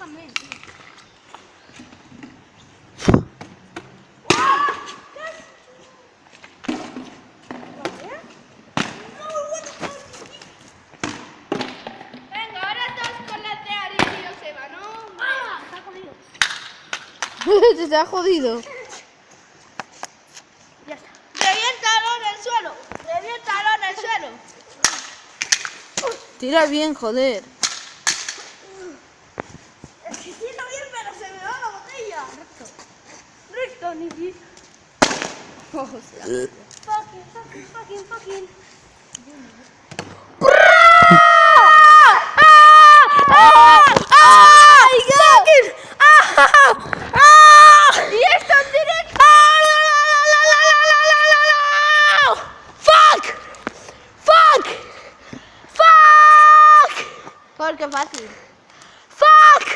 déjame, tío. Venga, ahora todos con la de Ari y Joseba, ¿no? Está jodido. Se ha jodido. Ya está. Reviéntalo en el suelo. Reviéntalo en el suelo. Tira bien, joder. Es que tiro bien, pero se me va la botella. Recto. Recto, Niki. Fucking. ¡Y esto en directo! Porque fácil.